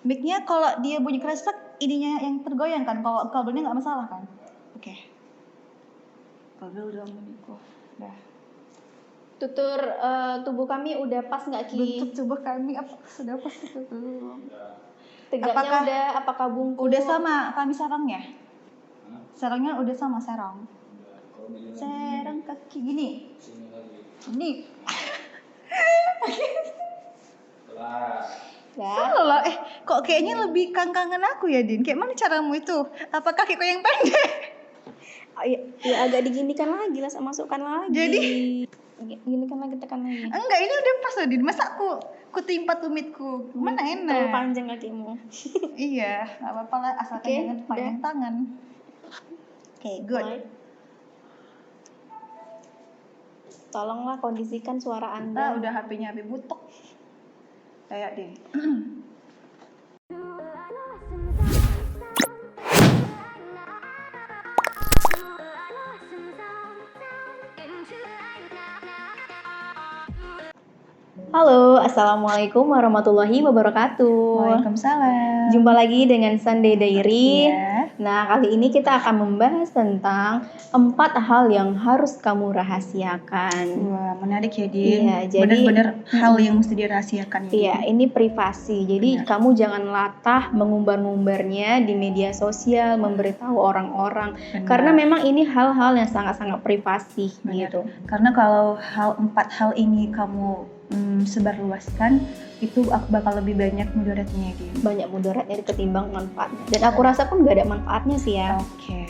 Mic-nya kalau dia bunyi kresek, ininya yang tergoyang kan, kalau kabelnya nggak masalah kan? Oke. Kabel udah mic-ku. Dah. Tutur tubuh kami udah pas nggak Ki? Bentuk tubuh kami apa sudah pas itu belum? Tegaknya apakah bungkuk? Udah sama kami sarangnya? Sarangnya udah sama serong. Serong kaki gini. Ini. Salah. Kok kayaknya lebih kangkangan aku ya, Din? Kayak mana caramu itu? Apa kakiku yang pendek? Ya agak diginikan lagi lah, masukkan lagi. Jadi ginikan lagi, tekan lagi. Enggak, ini udah pas loh, Din. Masa aku timpa tumitku? Mana enak? Terlalu panjang kakimu. Iya, nggak apa-apa lah, asalkan jangan panjang tangan. Oke, good. Baik. Tolonglah kondisikan suara Anda. Udah HP-nya HP butok. Kayak deh. Halo, assalamualaikum warahmatullahi wabarakatuh. Waalaikumsalam. Jumpa lagi dengan Sunday Diary. Iya. Nah, kali ini kita akan membahas tentang 4 hal yang harus kamu rahasiakan. Wah, menarik ya, Din. Iya, jadi benar-benar hal yang mesti dirahasiakan ya. Iya, ini privasi. Jadi kamu jangan latah mengumbar-ngumbarnya di media sosial, memberitahu orang-orang. Karena memang ini hal-hal yang sangat-sangat privasi gitu. Karena kalau 4 hal ini kamu sebarluaskan, itu bakal lebih banyak mudaratnya, Din. Banyak mudaratnya ketimbang manfaatnya. Dan aku rasa pun gak ada manfaatnya sih ya. Oke.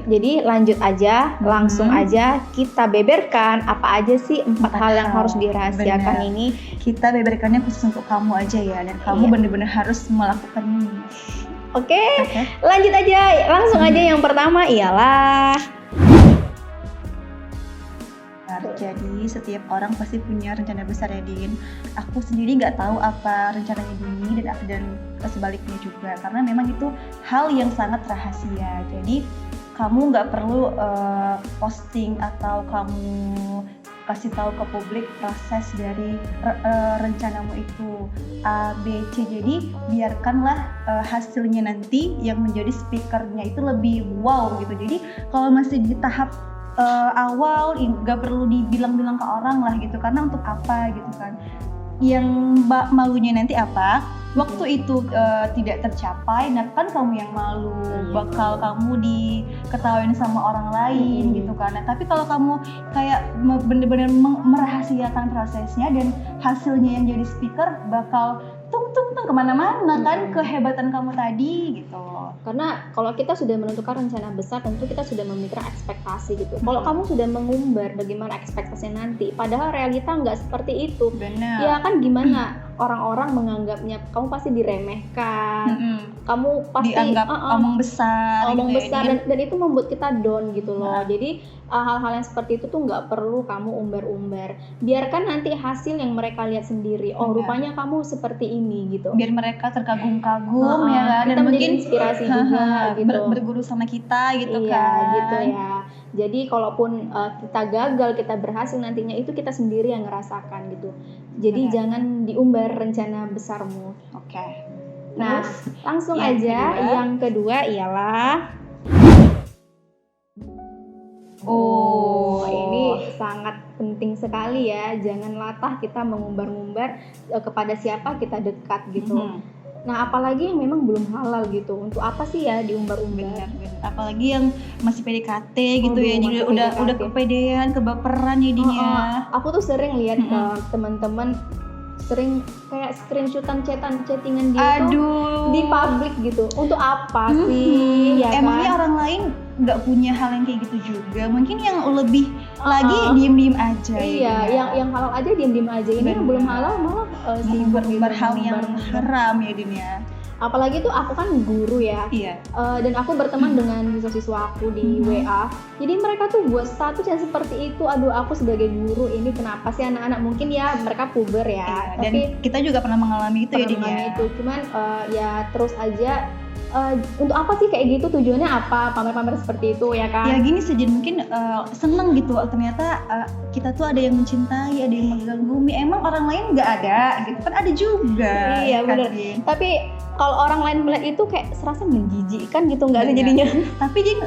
Jadi lanjut aja, langsung aja kita beberkan apa aja sih 4 hal yang harus dirahasiakan ini. Kita beberkannya khusus untuk kamu aja ya, dan kamu benar-benar harus melakukan ini. Oke. Lanjut aja, langsung aja. Yang pertama ialah jadi setiap orang pasti punya rencana besar ya, Din. Aku sendiri nggak tahu apa rencananya Dini dan sebaliknya juga, karena memang itu hal yang sangat rahasia. Jadi kamu nggak perlu posting atau kamu kasih tahu ke publik proses dari rencanamu itu A, B, C. Jadi biarkanlah hasilnya nanti yang menjadi speakernya itu lebih wow gitu. Jadi kalau masih di tahap awal nggak perlu dibilang-bilang ke orang lah gitu, karena untuk apa gitu kan. Yang malunya nanti apa waktu itu tidak tercapai, nah kan kamu yang malu, bakal kamu diketawain sama orang lain gitu kan. Nah, tapi kalau kamu kayak bener-bener merahasiakan prosesnya dan hasilnya yang jadi speaker bakal tung kemana-mana kan kehebatan kamu tadi gitu. Karena kalau kita sudah menentukan rencana besar, tentu kita sudah memikirkan ekspektasi gitu. Kalau kamu sudah mengumbar bagaimana ekspektasinya nanti, padahal realita nggak seperti itu. Benar. Ya kan gimana orang-orang menganggapnya, kamu pasti diremehkan, kamu pasti dianggap omong besar dan itu membuat kita down gitu loh. Jadi hal-hal yang seperti itu tuh nggak perlu kamu umbar-umbar. Biarkan nanti hasil yang mereka lihat sendiri. Oh, rupanya kamu seperti ini gitu. Biar mereka terkagum-kagum ya kan, dan mungkin inspirasi juga gitu. Berguru sama kita gitu iya, kan. Gitu ya. Jadi kalaupun kita gagal, kita berhasil, nantinya itu kita sendiri yang ngerasakan gitu. Jadi jangan diumbar rencana besarmu. Oke. Nah, langsung aja yang kedua ialah ini sangat penting sekali ya. Jangan latah kita mengumbar-ngumbar kepada siapa kita dekat gitu. Nah, apalagi yang memang belum halal gitu. Untuk apa sih ya diumbar-umbar? Benar. Apalagi yang masih PDKT gitu ya. Jadi udah kepedean, kebaperan jadinya. Aku tuh sering lihat teman-teman sering kayak screenshotan chattingan dia tuh di publik gitu. Untuk apa sih? Ya Emangnya kan? orang lain nggak punya hal yang kayak gitu juga? Mungkin yang lebih lagi diem-diem aja. Iya, yang halal aja diem-diem aja. Ini yang belum halal malah sibuk hal yang haram ya, Din ya. Apalagi tuh aku kan guru ya. Iya. Dan aku berteman dengan siswa-siswa aku di WA. Jadi mereka tuh buat status yang seperti itu. Aduh, aku sebagai guru ini kenapa sih anak-anak, mungkin ya mereka puber ya. Iya, tapi dan kita juga pernah mengalami itu ya, Din ya. Cuman ya terus aja untuk apa sih kayak gitu, tujuannya apa pamer-pamer seperti itu ya kan? Ya gini saja, mungkin seneng gitu, ternyata kita tuh ada yang mencintai, ada yang mengagumi. Emang orang lain nggak ada gitu kan, ada juga. Iya kan, benar. Tapi kalau orang lain melihat itu kayak serasa menjijikkan gitu nggak sih Benar. jadinya? Tapi Din,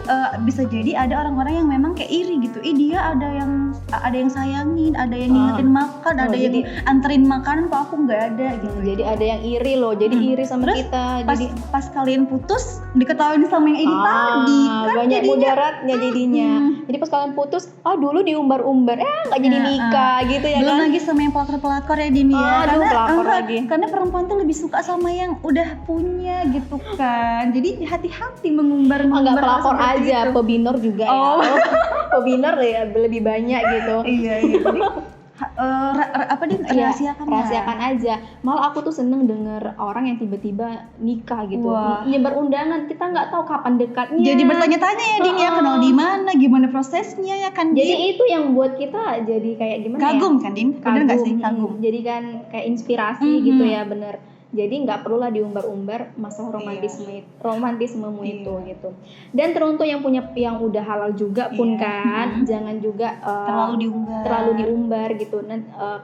bisa jadi ada orang-orang yang memang kayak iri gitu. Dia ada yang sayangin, ada yang ngingetin makan, ada yang jadi- anterin makanan kok aku nggak ada gitu. Jadi ada yang iri loh, jadi iri sama Terus kita. Pas, Jadi pas kalian putus diketawain sama yang ini tadi kan banyak jadinya mudaratnya jadinya. Jadi pas kalian putus, dulu diumbar-umbar, nggak jadi Iya, nikah gitu ya belum kan? lagi sama yang pelakor-pelakor ya Din ya. Aduh, pelakor lagi. Karena perempuan tuh lebih suka sama yang udah punya gitu kan. Jadi hati-hati mengumbar Nggak hal pelakor seperti aja, itu. pebinor juga Oh. ya. Pebinor ya lebih banyak gitu. Iya. Jadi apa Din, Iya, rahasiakan rahasiakan aja. Malah aku tuh seneng denger orang yang tiba-tiba nikah gitu. Wah. Nyebar undangan, kita nggak tahu kapan dekatnya. Jadi bertanya-tanya ya Din ya, kenal di mana, gimana prosesnya ya kan Jadi Din? itu yang buat kita jadi kayak gimana Kagum ya? kan Din? Bener nggak sih kagum? Jadi kan kayak inspirasi gitu ya, bener. Jadi nggak perlulah diumbar-umbar masalah romantismemu itu gitu. Dan teruntuk yang udah halal juga pun kan, jangan juga terlalu diumbar gitu.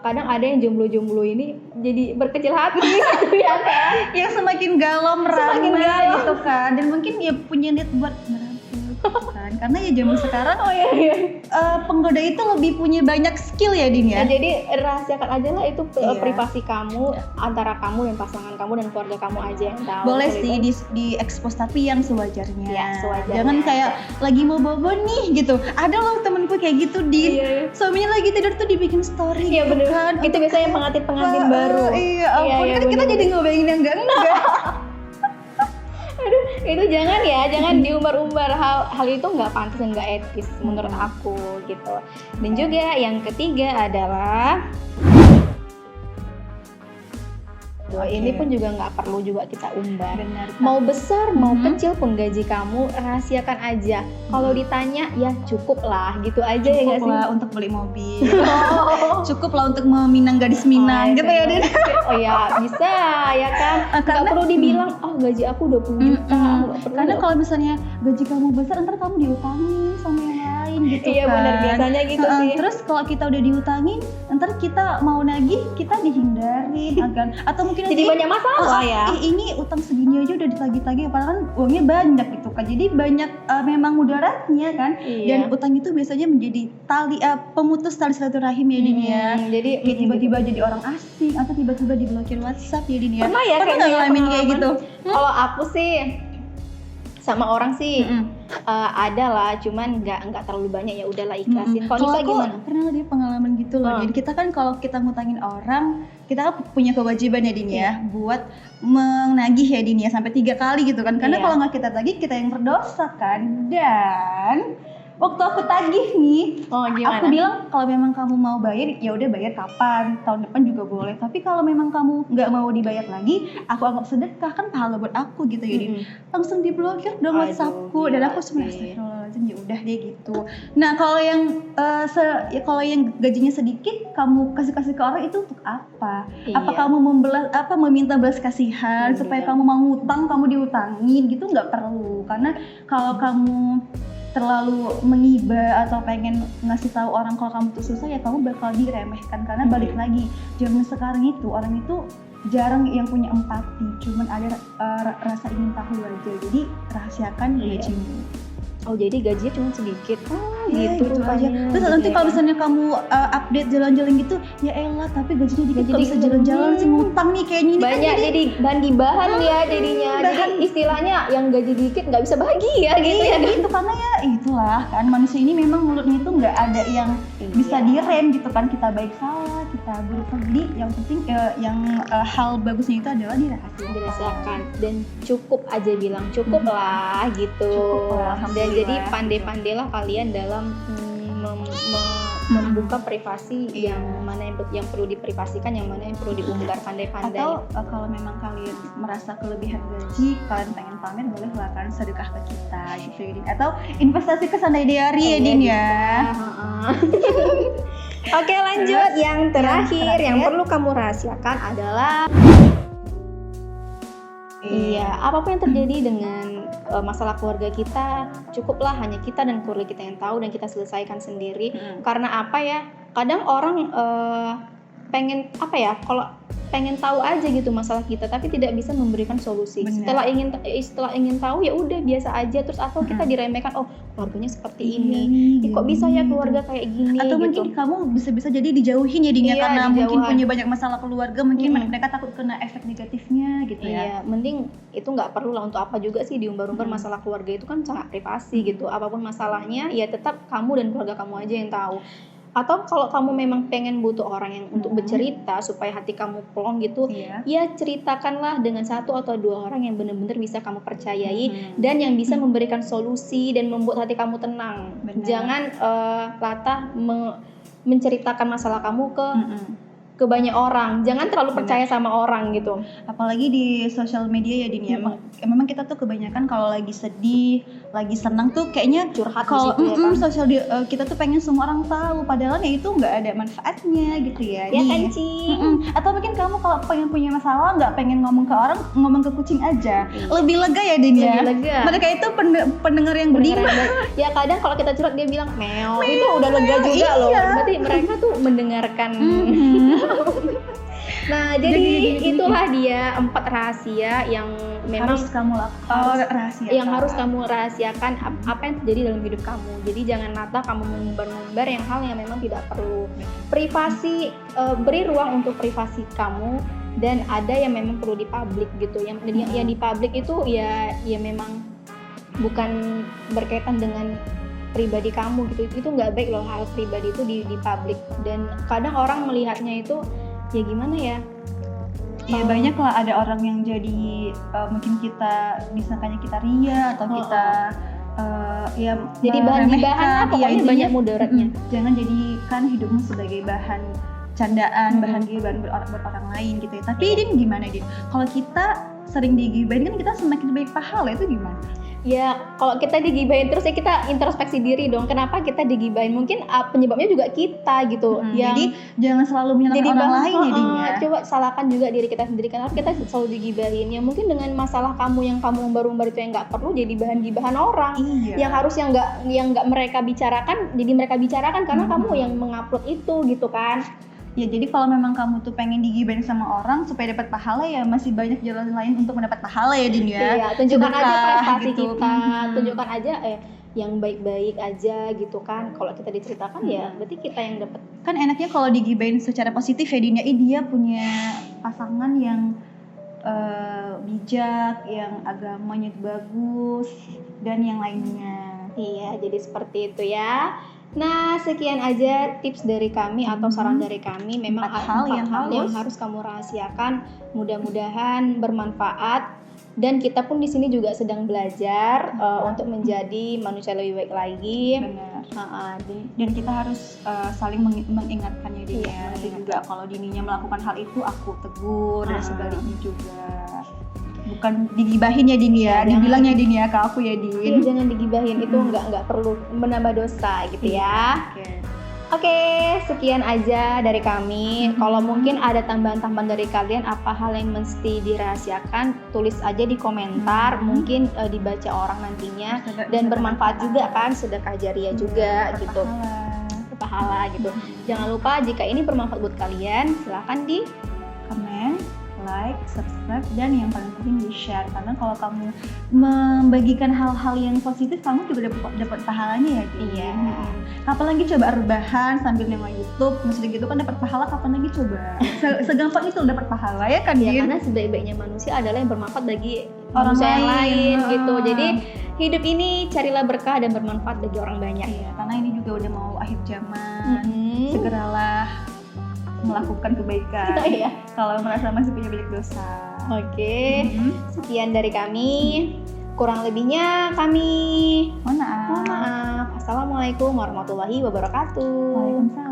Kadang ada yang jomblo-jomblo ini jadi berkecil hati gitu ya kan. Yang semakin galau merana Semakin galau. gitu kan, dan mungkin ya punya niat buat merantau gitu kan, karena ya zaman sekarang penggoda itu lebih punya banyak skill ya Din ya. Nah, jadi rahasiakan aja lah itu Iya. privasi kamu, antara kamu dan pasangan kamu dan keluarga kamu aja yang tahu. Boleh Kalau sih itu- di expose tapi yang sewajarnya. Ya, sewajarnya Jangan aja. kayak lagi mau bobo nih gitu. Ada loh temenku kayak gitu Din. Iya. Suaminya lagi tidur tuh dibikin story Iya gitu bener. kan. Itu biasanya pengantin-pengantin Wah, baru. Iya ampun, Iya, kan kita bener. jadi ngebayangin yang enggak. Aduh, itu jangan ya, jangan diumbar-umbar. Hal itu nggak pantas dan nggak etis menurut aku gitu. Dan juga yang ketiga adalah ini pun juga nggak perlu juga kita umbar. Benar. Mau besar mau kecil pun gaji kamu rahasiakan aja. Kalau ditanya ya cukup lah gitu aja ya nggak Cukup sih? lah untuk beli mobil. Cukup lah untuk meminang gadis Minang gitu ya Din. Oh ya bisa ya kan. Nggak Karena- perlu dibilang gaji aku 20 juta. Nggak perlu. Karena kalau misalnya gaji kamu besar, ntar kamu diutangin sama yang lain gitu Iya kan. benar, biasanya gitu sih. Terus kalau kita udah diutangin, ntar kita mau nagih, kita dihindarin kan. Atau mungkin Jadi banyak masalah ya. Ini utang segini aja udah ditagih-tagih, padahal kan uangnya banyak gitu kan. Jadi banyak memang mudaratnya kan. Iya. Dan utang itu biasanya menjadi pemutus tali silaturahim ya Din ya. Jadi Kayak tiba-tiba jadi orang asing atau tiba-tiba diblokir WhatsApp ya Din ya. Pernah ya Pernah kayak nggak ngalamin kayak gitu? Kalau aku sih sama orang sih ada lah, cuman nggak terlalu banyak, ya udahlah ikhlasin. Kalau Nisa aku gimana? pernah ada pengalaman gitu loh. Jadi kita kan kalau kita ngutangin orang, kita kan punya kewajiban ya Din ya, buat menagih ya Din ya sampai 3 kali gitu kan. Karena Iya. kalau nggak kita tagih, kita yang berdosa kan. Dan waktu aku tagih nih, Gimana? aku bilang kalau memang kamu mau bayar, ya udah bayar kapan, tahun depan juga boleh. Tapi kalau memang kamu nggak mau dibayar lagi, aku anggap sedekah, kan pahala buat aku gitu ya Din. Langsung diblokir dong Aduh, WhatsAppku, dan aku gila sebenarnya sih. astagfirullahaladzim, ya udah deh gitu. Nah kalau yang kalau yang gajinya sedikit kamu kasih ke orang itu untuk apa? Apa Iya. kamu meminta belas kasihan supaya kamu mau ngutang, kamu diutangin gitu? Nggak perlu. Karena kalau kamu terlalu mengiba atau pengen ngasih tahu orang kalau kamu tuh susah, ya kamu bakal diremehkan. Karena balik lagi, zaman sekarang itu orang itu jarang yang punya empati, cuman ada rasa ingin tahu aja. Jadi rahasiakan gajimu. Oh jadi gajinya cuma sedikit. Iya, gitu gitu aja. rupanya. Terus Gitu nanti ya kalau kan? misalnya kamu update jalan-jalan gitu, ya elah tapi gajinya dikit, Gaji kok bisa dikit. jalan-jalan sih, ngutang nih kayaknya ini kan Banyak jadi bahan gibahan ya jadinya. Jadi bahan. istilahnya yang gaji dikit nggak bisa bahagia gitu Iya ya. gitu, karena ya itulah kan manusia ini memang mulutnya itu nggak ada yang bisa direm gitu kan. Kita baik salah, kita buruk kebeli, yang penting hal bagusnya itu adalah Dirahasiakan dan cukup aja bilang cukup lah gitu. Cukup lah, Dan alhamdulillah. jadi pandai-pandailah kalian dalam membuka privasi yang mana yang perlu diprivasikan, yang mana yang perlu diumbar, pandai-pandai. Atau kalau memang kalian merasa kelebihan gaji, kalian pengen pamer, boleh lah kan sedekah ke kita gitu ya Din. Atau investasi ke Sunday Diary ya Din ya. Oke lanjut, Terus, yang terakhir yang terakhir. perlu kamu rahasiakan adalah iya, apapun yang terjadi dengan masalah keluarga kita, cukuplah hanya kita dan keluarga kita yang tahu dan kita selesaikan sendiri. Karena apa ya? Kadang orang pengen apa ya, kalau pengen tahu aja gitu masalah kita tapi tidak bisa memberikan solusi. Benar. Setelah ingin tahu ya udah biasa aja, terus atau kita diremehkan, oh keluarganya seperti Iya ini. nih, Kok bisa ya keluarga kayak gini atau gitu. mungkin kamu bisa jadi dijauhin ya Din ya, Iya, karena mungkin dijauhan. punya banyak masalah keluarga, mungkin mereka takut kena efek negatifnya gitu ya. Iya, mending itu nggak perlu lah, untuk apa juga sih diumbar-umbar masalah keluarga, itu kan sangat privasi gitu. Apapun masalahnya ya tetap kamu dan keluarga kamu aja yang tahu. Atau kalau kamu memang pengen butuh orang yang untuk bercerita supaya hati kamu plong gitu, Iya. ya ceritakanlah dengan satu atau dua orang yang benar-benar bisa kamu percayai dan yang bisa memberikan solusi dan membuat hati kamu tenang. Benar. Jangan latah menceritakan masalah kamu ke banyak orang. Jangan terlalu percaya sama orang gitu. Apalagi di sosial media ya Din ya, memang kita tuh kebanyakan kalau lagi sedih, lagi senang tuh kayaknya Curhat di kalau situ ya kan. kita tuh pengen semua orang tahu, padahal ya itu nggak ada manfaatnya gitu ya. Ya Nih. kan, Cing? Atau mungkin kamu kalau pengen punya masalah nggak pengen ngomong ke orang, ngomong ke kucing aja, lebih lega ya Din ya. Lebih lega. Mereka itu pendengar yang budiman. Ya kadang kalau kita curhat dia bilang meow, itu udah lega juga loh. Iya. Berarti mereka tuh mendengarkan. Nah, jadi itulah dia 4 rahasia yang memang Harus kamu lakukan. Rahasia. yang harus kamu rahasiakan apa yang terjadi dalam hidup kamu. Jadi jangan latah kamu mengumbar-ngumbar yang hal yang memang tidak perlu. Privasi, beri ruang untuk privasi kamu, dan ada yang memang perlu dipublik gitu. Yang di publik itu ya memang bukan berkaitan dengan pribadi kamu gitu. Itu nggak baik loh, hal pribadi itu di publik. Dan kadang orang melihatnya itu ya gimana ya? Ya banyak lah, ada orang yang jadi mungkin kita disangkanya kita ria atau kita ya jadi bahan-bahan lah, pokoknya intinya, banyak mudaratnya. Jangan jadikan hidupmu sebagai bahan candaan, bahan gibahan buat orang lain gitu ya. Tapi Din gimana Din? Kalau kita sering digibahin kan kita semakin banyak pahala, itu gimana? Ya kalau kita digibahin terus ya kita introspeksi diri dong. Kenapa kita digibahin? Mungkin penyebabnya juga kita gitu. Jadi jangan selalu menyalahkan orang lain ya Din ya. Coba salahkan juga diri kita sendiri. Kenapa kita selalu digibahin? Ya mungkin dengan masalah kamu yang kamu umbar-umbar itu yang nggak perlu jadi bahan gibahan orang. Iya. Yang harus yang nggak mereka bicarakan jadi mereka bicarakan karena kamu yang mengupload itu gitu kan. Ya jadi kalau memang kamu tuh pengen digibahin sama orang supaya dapat pahala, ya masih banyak jalan lain untuk mendapat pahala ya Din ya. Iya, tunjukkan aja prestasi gitu. kita, tunjukkan aja yang baik-baik aja gitu kan. Kalau kita diceritakan ya berarti kita yang dapat. Kan enaknya kalau digibahin secara positif ya Din ya, dia punya pasangan yang bijak, yang agamanya bagus, dan yang lainnya. Iya, jadi seperti itu ya. Nah, sekian aja tips dari kami atau saran dari kami. Memang 4 hal yang harus kamu rahasiakan. Mudah-mudahan bermanfaat. Dan kita pun di sini juga sedang belajar untuk menjadi manusia lebih baik lagi. Benar. Dan kita harus saling mengingatkannya Din ya. Nanti juga kalau Dininya melakukan hal itu, aku tegur, dan sebaliknya juga. Bukan digibahin ya Din ya, dibilangnya Din ya ke aku ya Din. Iya, jangan digibahin, itu nggak perlu menambah dosa gitu ya. Oke, sekian aja dari kami. Kalau mungkin ada tambahan-tambahan dari kalian, apa hal yang mesti dirahasiakan, tulis aja di komentar. Mungkin dibaca orang nantinya dan bermanfaat juga kan, sedekah jariah juga gitu. Pahala gitu. Jangan lupa jika ini bermanfaat buat kalian, silahkan di komen, like, subscribe, dan yang paling penting di share, karena kalau kamu membagikan hal-hal yang positif, kamu juga dapat pahalanya ya Din. Iya. Kapan lagi coba rebahan sambil nengok YouTube, maksudnya gitu kan dapat pahala, kapan lagi coba? Segampang itu dapat pahala ya kan Din? Ya, karena sebaik-baiknya manusia adalah yang bermanfaat bagi Orang manusia yang lain lain. gitu. Jadi hidup ini carilah berkah dan bermanfaat bagi orang banyak. Iya, karena ini juga udah mau akhir zaman. Segeralah melakukan kebaikan. Iya. Kalau merasa masih punya banyak dosa. Oke. Sekian dari kami. Kurang lebihnya kami Mohon maaf. mohon maaf. Assalamualaikum warahmatullahi wabarakatuh. Waalaikumsalam.